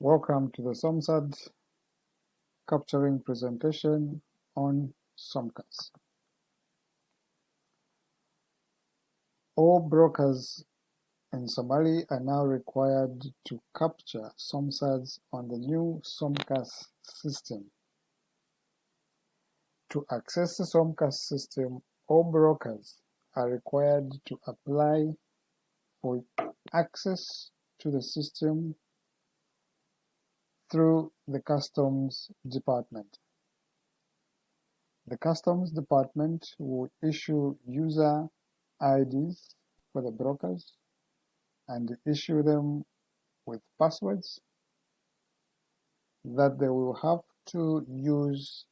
Welcome to the SOMCAS capturing presentation on SOMCAS. All brokers in Somali are now required to capture SOMCAS on the new SOMCAS system. To access the SOMCAS system, all brokers are required to apply for access to the system through the Customs Department. The Customs Department will issue user IDs for the brokers and issue them with passwords that they will have to use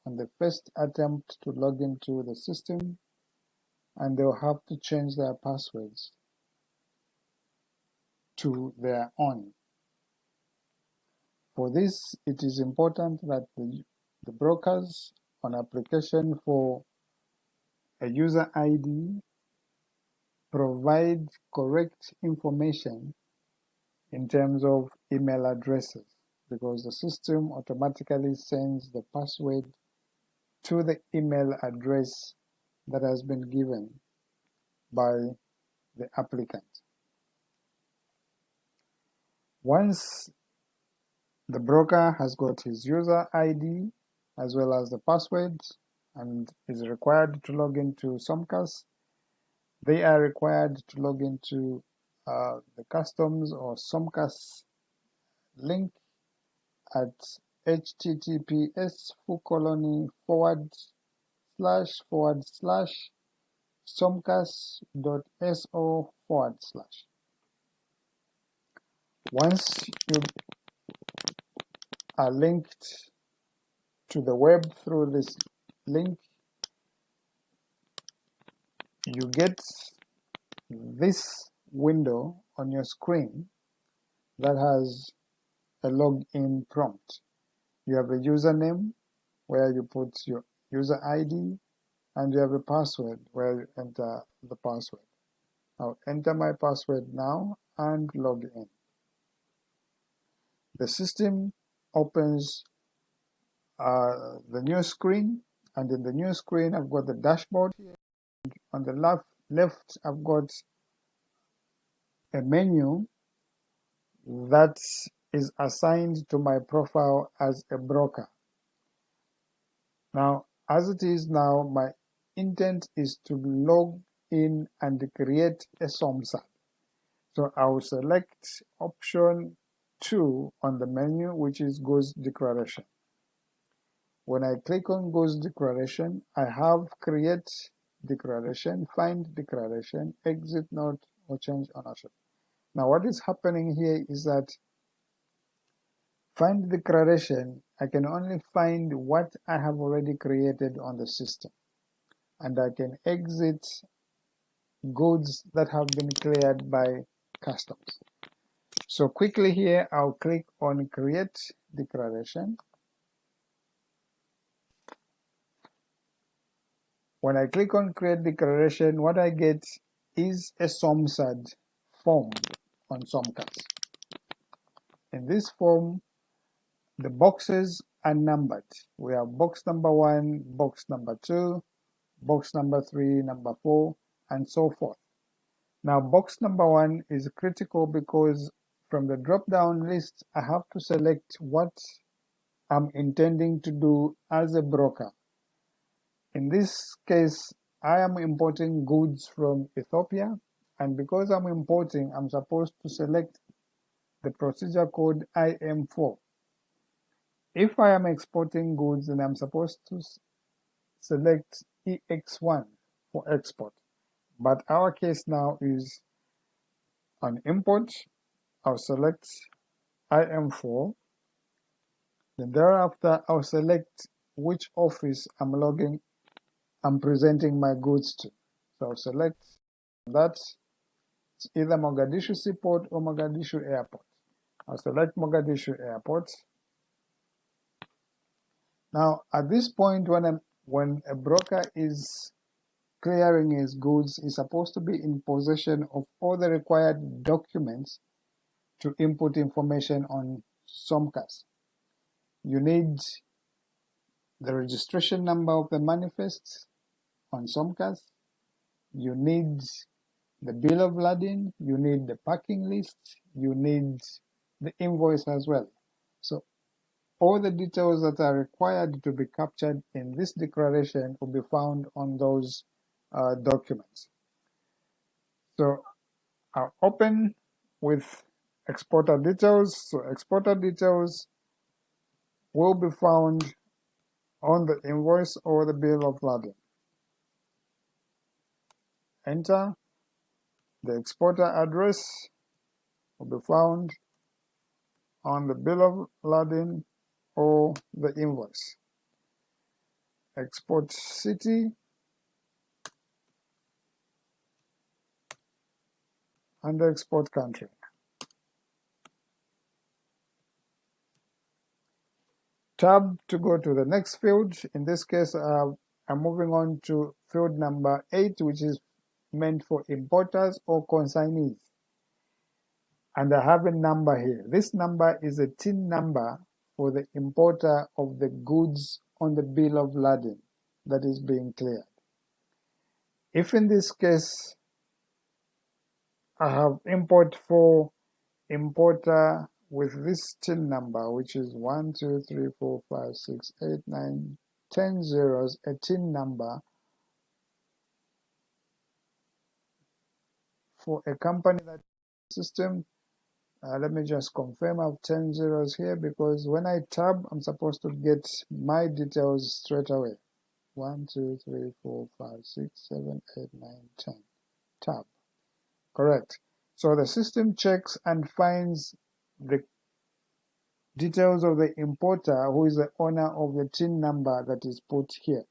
on the first attempt to log into the system, and they'll have to change their passwords to their own. For this, it is important that the brokers on application for a user ID provide correct information in terms of email addresses, because the system automatically sends the password to the email address that has been given by the applicant. Once the broker has got his user ID as well as the password and is required to log into SOMCAS, they are required to log into the customs or SOMCAS link at https://somcas.so/. Once you are linked to the web through this link, you get this window on your screen that has a login prompt. You have a username where you put your user ID, and you have a password where you enter the password. I'll enter my password now and log in. The system opens the new screen, and in the new screen I've got the dashboard here. On the left I've got a menu that is assigned to my profile as a broker. Now, as it is now, my intent is to log in and create a SOMCAS. So I will select option 2 on the menu, which is Goals Declaration. When I click on Goals Declaration, I have Create Declaration, Find Declaration, Exit Note, or Change Ownership. Now what is happening here is that Find Declaration, I can only find what I have already created on the system, and I can exit goods that have been cleared by customs. So quickly here, I'll click on Create Declaration. When I click on Create Declaration, what I get is a SOMCAS form on SOMCAS. In this form, the boxes are numbered. We have box number 1, box number 2, box number 3, number 4, and so forth. Now, box number 1 is critical because from the drop-down list, I have to select what I'm intending to do as a broker. In this case, I am importing goods from Ethiopia, and because I'm importing, I'm supposed to select the procedure code IM4. If I am exporting goods, then I'm supposed to select EX1 for export. But our case now is on import. I'll select IM4. Then thereafter, I'll select which office I'm presenting my goods to. So I'll select that. It's either Mogadishu Seaport or Mogadishu Airport. I'll select Mogadishu Airport. Now, at this point, when a broker is clearing his goods, he's supposed to be in possession of all the required documents to input information on SOMCAS. You need the registration number of the manifest on SOMCAS. You need the bill of lading, you need the packing list, you need the invoice as well. So all the details that are required to be captured in this declaration will be found on those documents. So I'll open with exporter details. So exporter details will be found on the invoice or the bill of lading. Enter. The exporter address will be found on the bill of lading or the invoice. Export city and the export country. Tab to go to the next field. In this case, I'm moving on to field number 8, which is meant for importers or consignees. And I have a number here. This number is a TIN number for the importer of the goods on the bill of lading that is being cleared. If in this case I have import for importer with this TIN number, which is 1, 2, 3, 4, 5, 6, 8, 9, 10 zeros, a TIN number for a company that system. Let me just confirm I have 10 zeros here, because when I tab, I'm supposed to get my details straight away. 1, 2, 3, 4, 5, 6, 7, 8, 9, 10. Tab. Correct. So the system checks and finds the details of the importer who is the owner of the TIN number that is put here.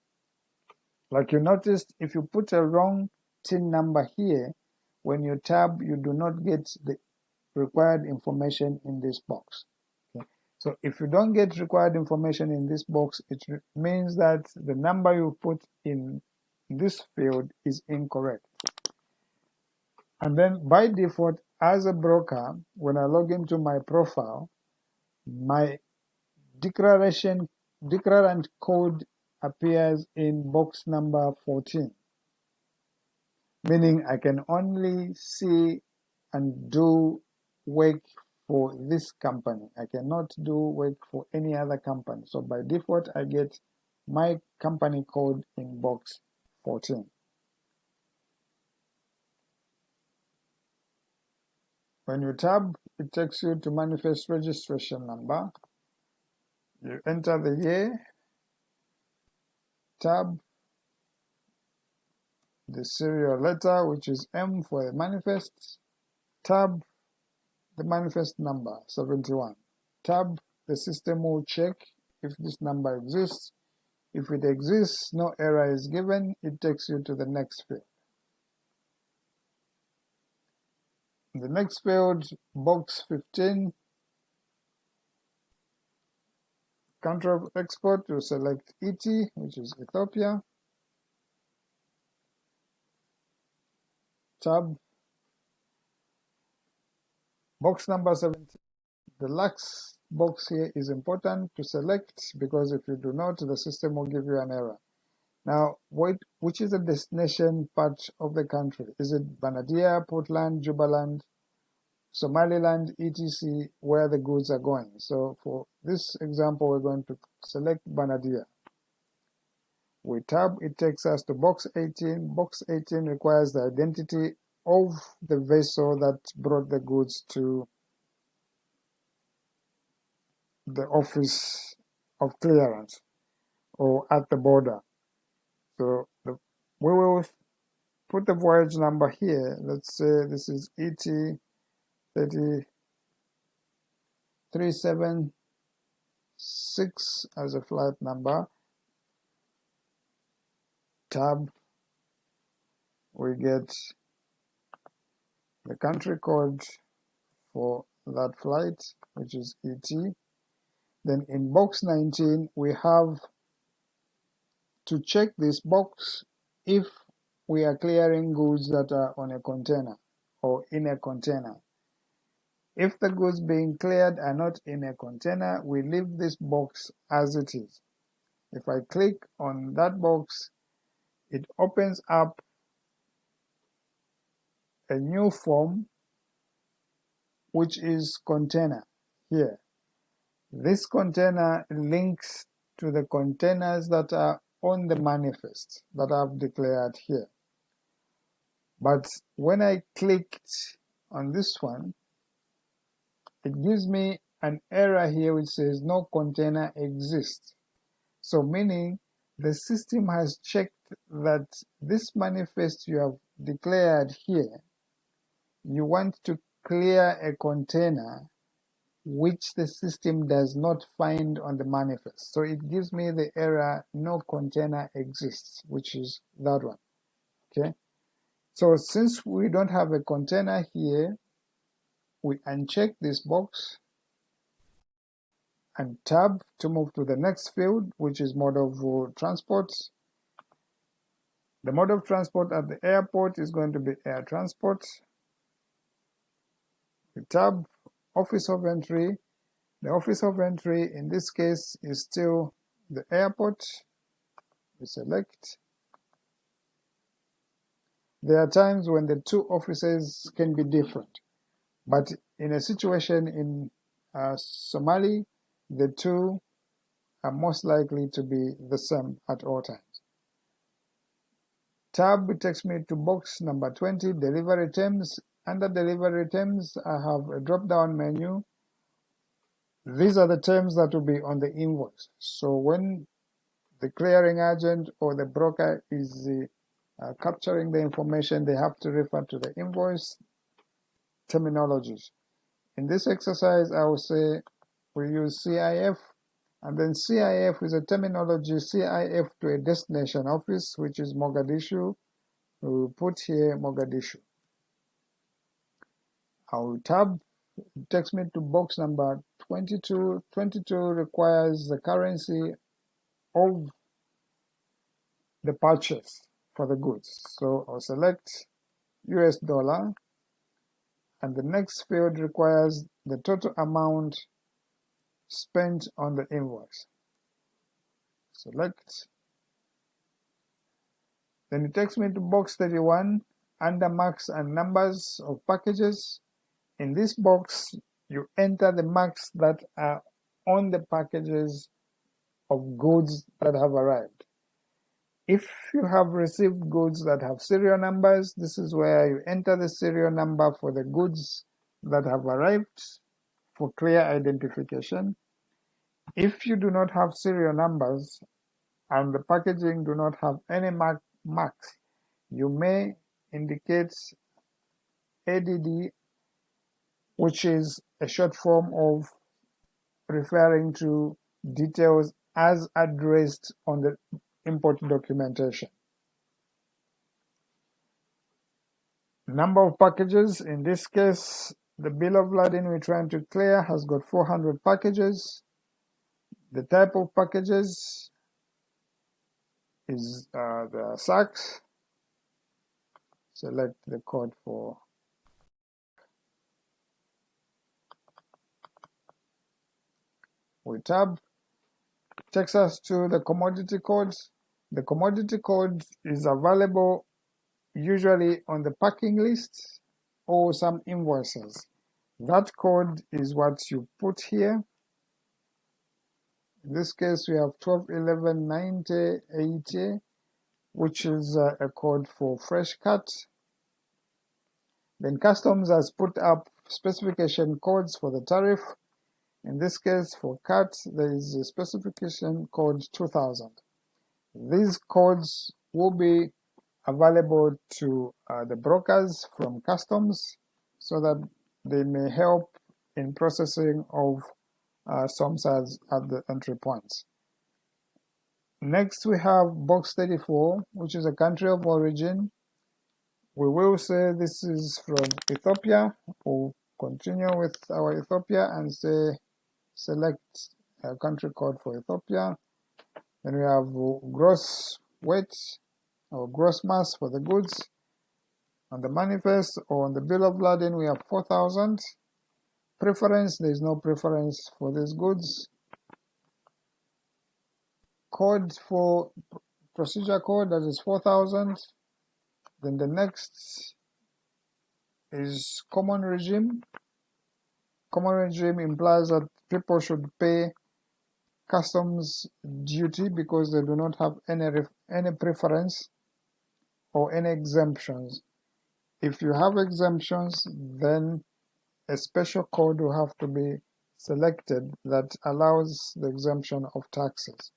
Like you noticed, if you put a wrong TIN number here, when you tab, you do not get the required information in this box. Okay. So if you don't get required information in this box, it means that the number you put in this field is incorrect. And then by default, as a broker, when I log into my profile, my declarant code appears in box number 14, meaning I can only see and do work for this company. I cannot do work for any other company. So by default, I get my company code in box 14. When you tab, it takes you to manifest registration number. You enter the year, tab the serial letter, which is M for the manifest, tab the manifest number 71. Tab, the system will check if this number exists. If it exists, no error is given, it takes you to the next field. In the next field, box 15, country of export, you select ET, which is Ethiopia. Tab, box number 17. The last box here is important to select, because if you do not, the system will give you an error. Now, which is the destination part of the country? Is it Banadia, Portland, Jubaland, Somaliland, etc., where the goods are going? So for this example, we're going to select Banadia. We tab, it takes us to box 18. Box 18 requires the identity of the vessel that brought the goods to the office of clearance or at the border. So we will put the voyage number here. Let's say this is ET 376 as a flight number. Tab, we get the country code for that flight, which is ET. Then in box 19, we have to check this box if we are clearing goods that are on a container or in a container. If the goods being cleared are not in a container, we leave this box as it is. If I click on that box, it opens up a new form, which is container here. This container links to the containers that are on the manifest that I've declared here. But when I clicked on this one, it gives me an error here which says no container exists. So meaning the system has checked that this manifest you have declared here, you want to clear a container which the system does not find on the manifest. So it gives me the error no container exists, which is that one. Okay. So since we don't have a container here, we uncheck this box and tab to move to the next field, which is mode of transport. The mode of transport at the airport is going to be air transport. We tab office of entry. The office of entry in this case is still the airport. We select. There are times when the two offices can be different, but in a situation in Somali, the two are most likely to be the same at all times. Tab takes me to box number 20, delivery terms. Under delivery terms, I have a drop-down menu. These are the terms that will be on the invoice. So when the clearing agent or the broker is capturing the information, they have to refer to the invoice terminologies. In this exercise, I will say we use CIF, and then CIF is a terminology, CIF to a destination office, which is Mogadishu. We will put here Mogadishu. I will tab, it takes me to box number 22. 22 requires the currency of the purchase for the goods. So I'll select US dollar, and the next field requires the total amount spent on the invoice. Select. Then it takes me to box 31 under marks and numbers of packages. In this box, you enter the marks that are on the packages of goods that have arrived. If you have received goods that have serial numbers, this is where you enter the serial number for the goods that have arrived for clear identification. If you do not have serial numbers and the packaging do not have any marks, you may indicate ADD, which is a short form of referring to details as addressed on the import documentation. Number of packages, in this case, the bill of lading we're trying to clear has got 400 packages. The type of packages is the sacks. Select the code for we tab, takes us to the commodity codes. The commodity code is available usually on the packing list or some invoices. That code is what you put here. In this case, we have 12, 11, 90, 80, which is a code for fresh cut. Then customs has put up specification codes for the tariff. In this case, for cut, there is a specification code 2000. These codes will be available to the brokers from customs so that they may help in processing of SOMCAS at the entry points. Next, we have box 34, which is a country of origin. We will say this is from Ethiopia. We'll continue with our Ethiopia and say select a country code for Ethiopia. Then we have gross weight or gross mass for the goods. On the manifest or on the bill of lading, we have 4,000. Preference, there is no preference for these goods. Code for procedure code, that is 4000. Then the next is common regime. Common regime implies that people should pay customs duty because they do not have any preference or any exemptions. If you have exemptions, then a special code will have to be selected that allows the exemption of taxes.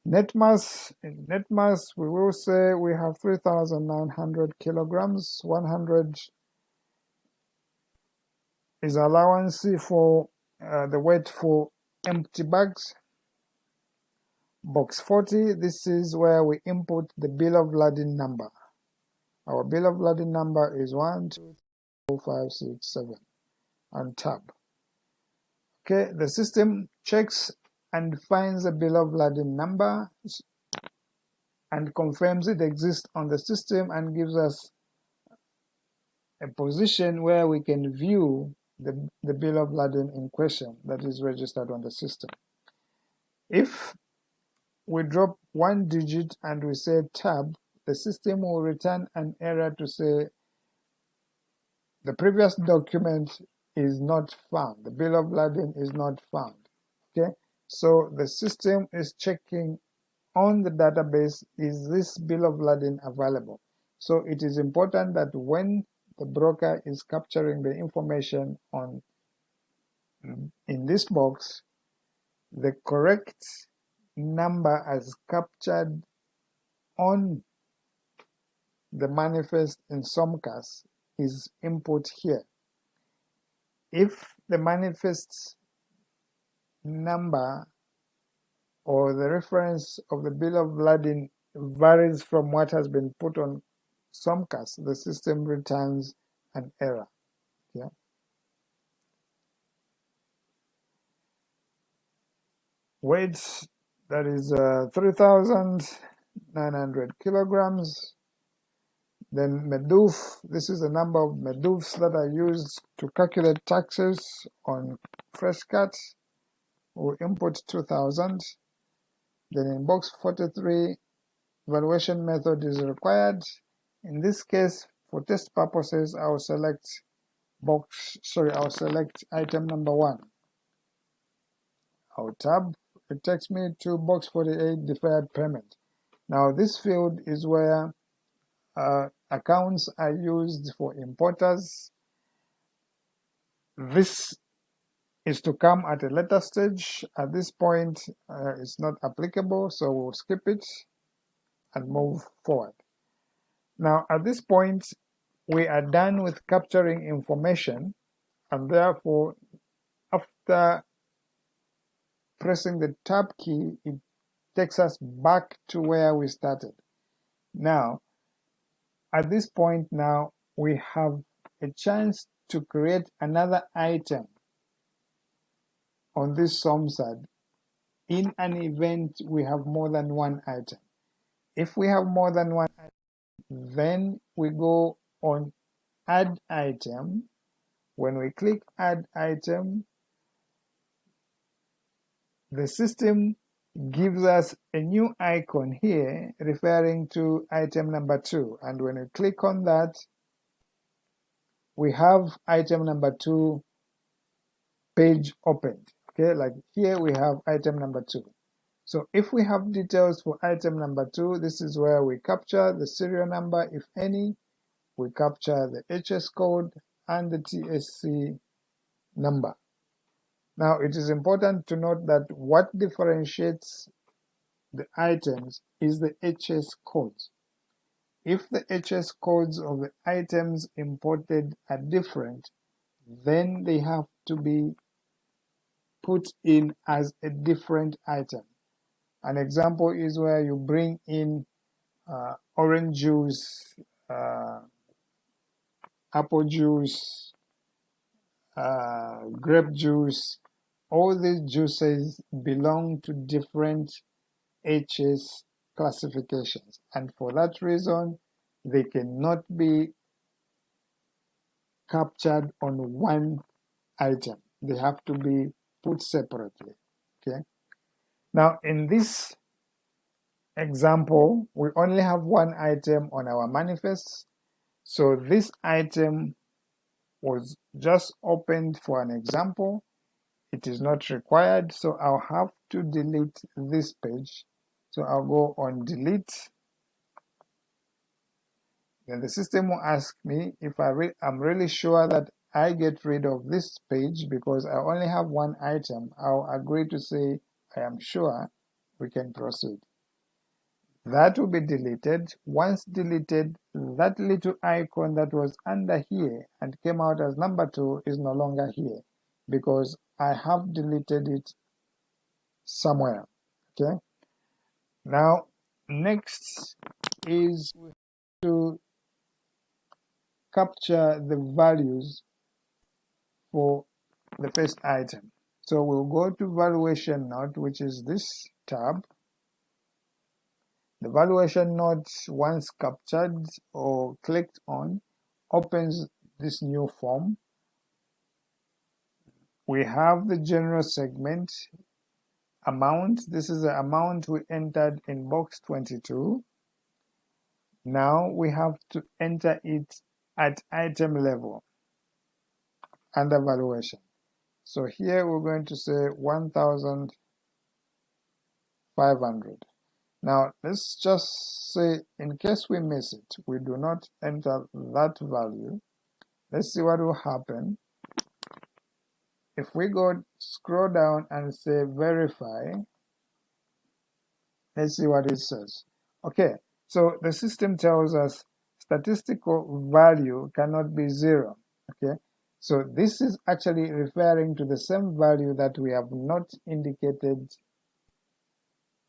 Net mass, in net mass we will say we have 3,900 kilograms. 100 is allowance for the weight for empty bags. Box 40, this is where we input the bill of lading number. Our bill of lading number is 1, 2, 3, 4, 5, 6, 7 and tab. Okay, the system checks and finds the bill of lading number and confirms it exists on the system and gives us a position where we can view the bill of lading in question that is registered on the system. If we drop one digit and we say tab, the system will return an error to say the previous document is not found. The bill of lading is not found. Okay, so the system is checking on the database, is this bill of lading available? So it is important that when the broker is capturing the information in this box, the correct number as captured on the manifest in SOMCAS is input here. If the manifest number or the reference of the bill of lading varies from what has been put on SOMCAS, the system returns an error. Yeah. Weight, that is 3,900 kilograms. Then meduf, this is the number of medufs that are used to calculate taxes on fresh cuts. We'll input 2,000. Then in box 43, valuation method is required. In this case, for test purposes, I'll select item number 1. I'll tab. It takes me to box 48, deferred payment. Now this field is where accounts are used for importers. This is to come at a later stage. At this point, it's not applicable, so we'll skip it and move forward. Now, at this point, we are done with capturing information, and therefore, after pressing the tab key, it takes us back to where we started. Now, at this point now, we have a chance to create another item on this SOMSAD in an event we have more than one item. If we have more than one item, then we go on Add Item. When we click Add Item, the system gives us a new icon here referring to item number 2, and when we click on that, we have item number 2 page opened. Okay, like here we have item number 2. So if we have details for item number 2, this is where we capture the serial number, if any, we capture the HS code and the TSC number. Now it is important to note that what differentiates the items is the HS codes. If the HS codes of the items imported are different, then they have to be put in as a different item. An example is where you bring in orange juice, apple juice, grape juice. All these juices belong to different HS classifications, and for that reason they cannot be captured on one item. They have to be put separately. Okay. Now in this example, we only have one item on our manifest. So this item was just opened for an example. It is not required, so I'll have to delete this page. So I'll go on delete. Then the system will ask me if I'm really sure that I get rid of this page because I only have one item. I'll agree to say I am sure. We can proceed. That will be deleted. Once deleted, that little icon that was under here and came out as number 2 is no longer here because I have deleted it somewhere. Okay. Now next is to capture the values for the first item. So we'll go to valuation note, which is this tab. The valuation note, once captured or clicked on, opens this new form. We have the general segment amount. This is the amount we entered in box 22. Now we have to enter it at item level under valuation. So here we're going to say 1,500. Now let's just say in case we miss it, we do not enter that value. Let's see what will happen. If we go scroll down and say verify, let's see what it says. Okay, so the system tells us statistical value cannot be 0. Okay, so this is actually referring to the same value that we have not indicated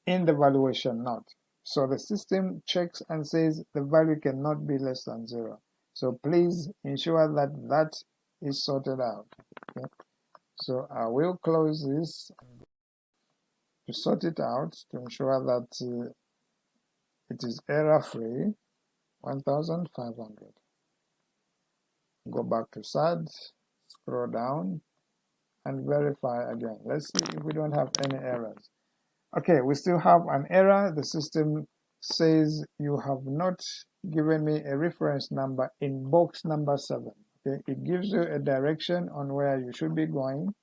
in the valuation note. So the system checks and says the value cannot be less than 0. So please ensure that that is sorted out. Okay? So I will close this to sort it out to ensure that it is error free. 1,500. Go back to SAD, scroll down and verify again. Let's see if we don't have any errors. Okay, we still have an error. The system says you have not given me a reference number in box number 7. Okay, it gives you a direction on where you should be going.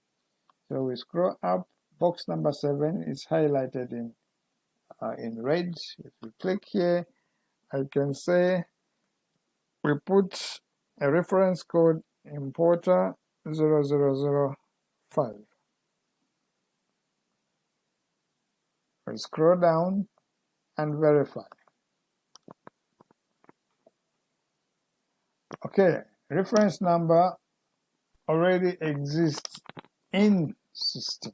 So we scroll up, box number 7 is highlighted in red. If we click here, I can say we put a reference code importer 0005. We scroll down and verify. Okay, reference number already exists in system.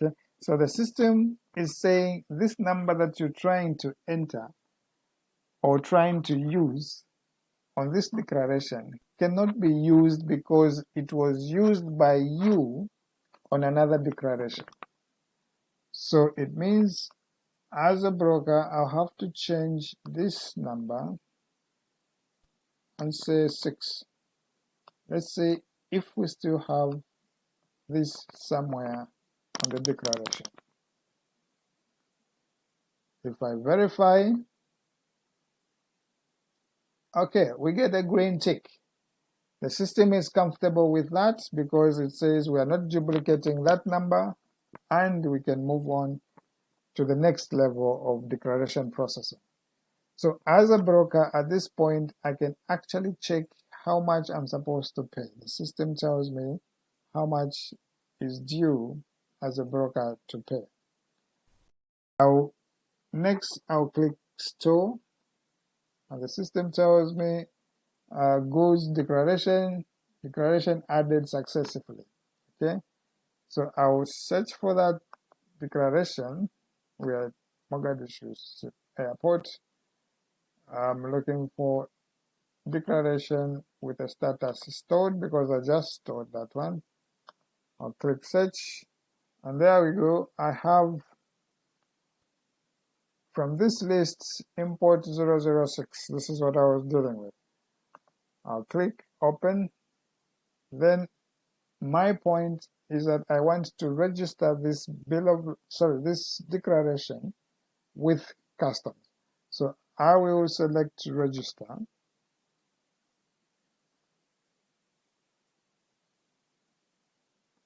Okay, so the system is saying this number that you're trying to enter or trying to use on this declaration cannot be used because it was used by you on another declaration. So it means as a broker, I'll have to change this number and say 6. Let's say if we still have this somewhere on the declaration. If I verify, okay, we get a green tick. The system is comfortable with that because it says we are not duplicating that number and we can move on to the next level of declaration processing. So as a broker at this point, I can actually check how much I'm supposed to pay. The system tells me how much is due as a broker to pay. Next, I'll click store and the system tells me goods declaration added successfully. Okay, so I will search for that declaration. We are at Mogadishu airport. I'm looking for declaration with a status stored because I just stored that one. I'll click search and there we go. I have from this list import 006. This is what I was dealing with. I'll click open, then my point is that I want to register this this declaration with customs. So I will select register,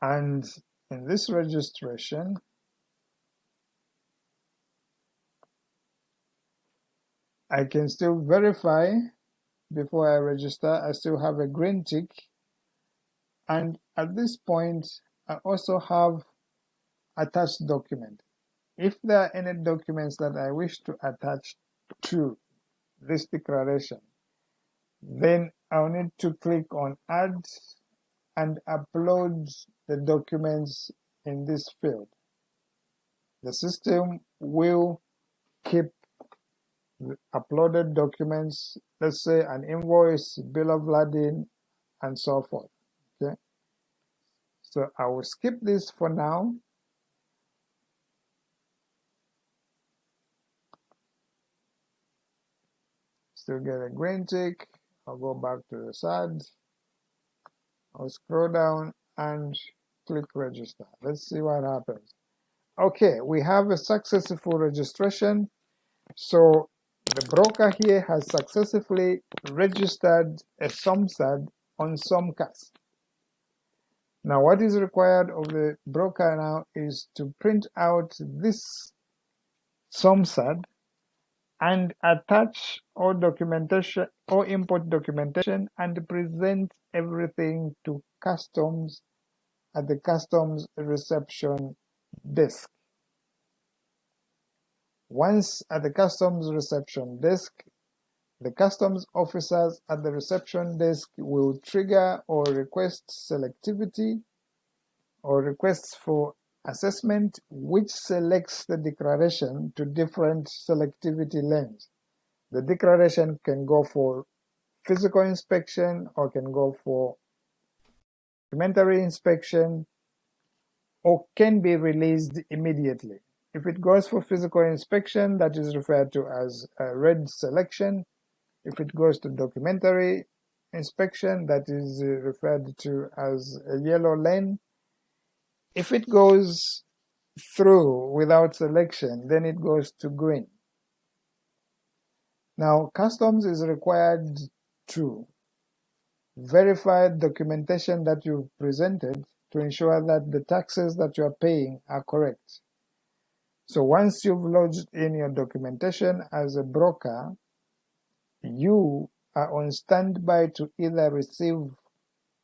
and in this registration I can still verify before I register. I still have a green tick, and at this point I also have attached document. If there are any documents that I wish to attach to this declaration, then I'll need to click on add and upload the documents in this field. The system will keep the uploaded documents, let's say an invoice, bill of lading, and so forth. Okay, so I will skip this for now. Still get a green tick. I'll go back to the side. I'll scroll down and click register. Let's see what happens. Okay, we have a successful registration. So the broker here has successfully registered a SOMSAD on SOMCAS. Now what is required of the broker now is to print out this SOMSAD and attach all documentation or import documentation and present everything to customs at the customs reception desk. Once at the customs reception desk, the customs officers at the reception desk will trigger or request selectivity or requests for assessment, which selects the declaration to different selectivity lanes. The declaration can go for physical inspection or can go for documentary inspection or can be released immediately. If it goes for physical inspection, that is referred to as a red selection. If it goes to documentary inspection, that is referred to as a yellow lane. If it goes through without selection, then it goes to green. Now, customs is required to verify documentation that you've presented to ensure that the taxes that you are paying are correct. So once you've lodged in your documentation as a broker, you are on standby to either receive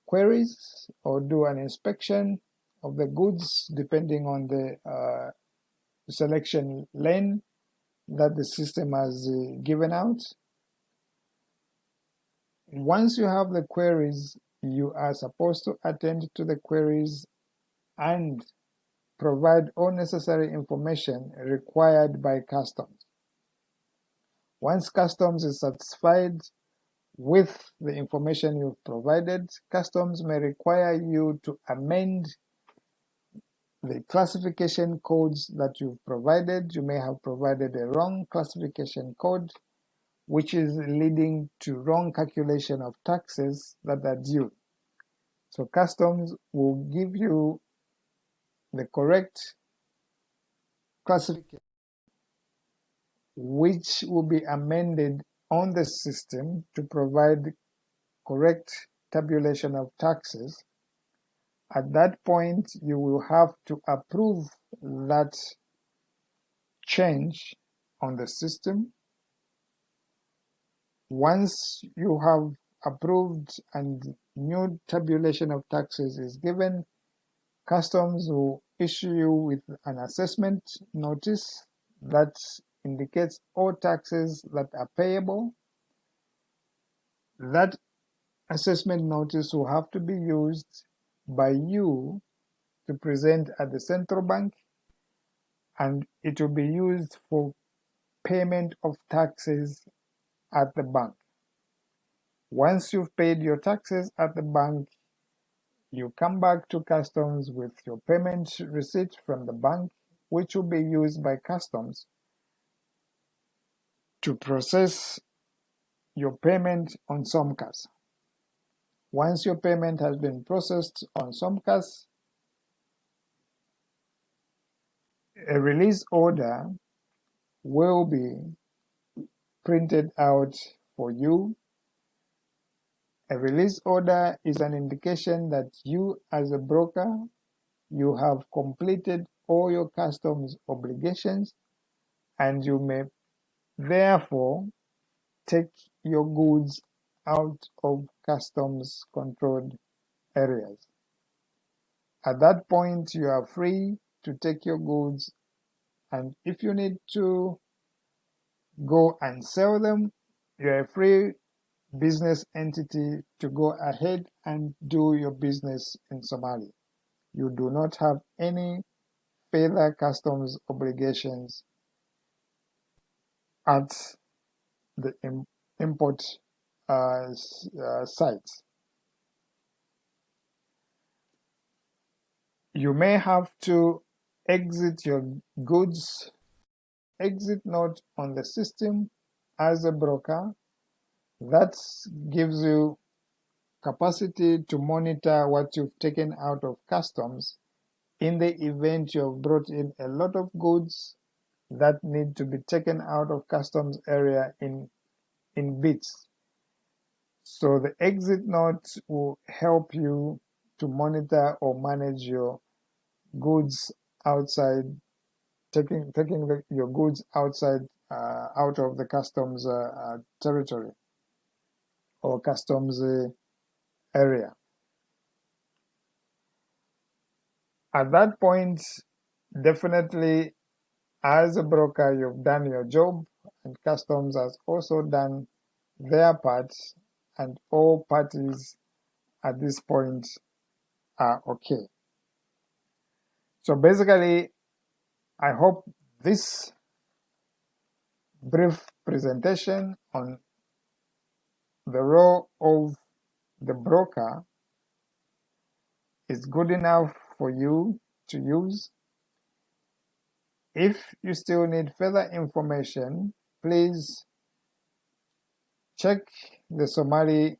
queries or do an inspection of the goods depending on the selection lane that the system has given out. Once you have the queries, you are supposed to attend to the queries and provide all necessary information required by customs. Once customs is satisfied with the information you've provided, customs may require you to amend the classification codes that you've provided. You may have provided a wrong classification code, which is leading to wrong calculation of taxes that are due. So customs will give you the correct classification, which will be amended on the system to provide correct tabulation of taxes. At that point, you will have to approve that change on the system. Once you have approved and new tabulation of taxes is given, customs will issue you with an assessment notice that indicates all taxes that are payable. That assessment notice will have to be used by you to present at the central bank, and it will be used for payment of taxes at the bank. Once you've paid your taxes at the bank, you come back to customs with your payment receipt from the bank, which will be used by customs to process your payment on SOMCAS. Once your payment has been processed on SOMCAS, a release order will be printed out for you. A release order is an indication that you, as a broker, you have completed all your customs obligations, and you may therefore take your goods out of customs controlled areas. At that point, you are free to take your goods, and if you need to go and sell them, you are a free business entity to go ahead and do your business in Somalia. You do not have any further customs obligations at the import sites. You may have to exit your goods, exit note on the system as a broker. That gives you capacity to monitor what you've taken out of customs in the event you've brought in a lot of goods that need to be taken out of customs area in bits. So the exit note will help you to monitor or manage your goods outside, taking your goods outside, out of the customs territory or customs area. At that point, definitely, as a broker, you've done your job, and customs has also done their part, and all parties at this point are okay. So basically, I hope this brief presentation on the role of the broker is good enough for you to use. If you still need further information, please check the Somali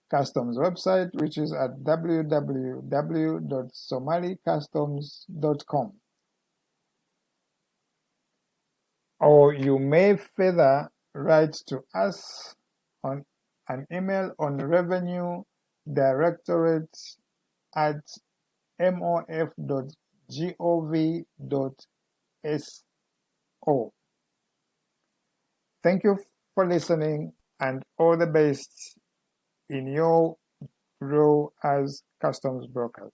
Customs website, which is at www.somalicustoms.com. Or you may further write to us on an email on revenue directorate at mof.gov.so. Thank you for listening, and all the best in your role as customs brokers.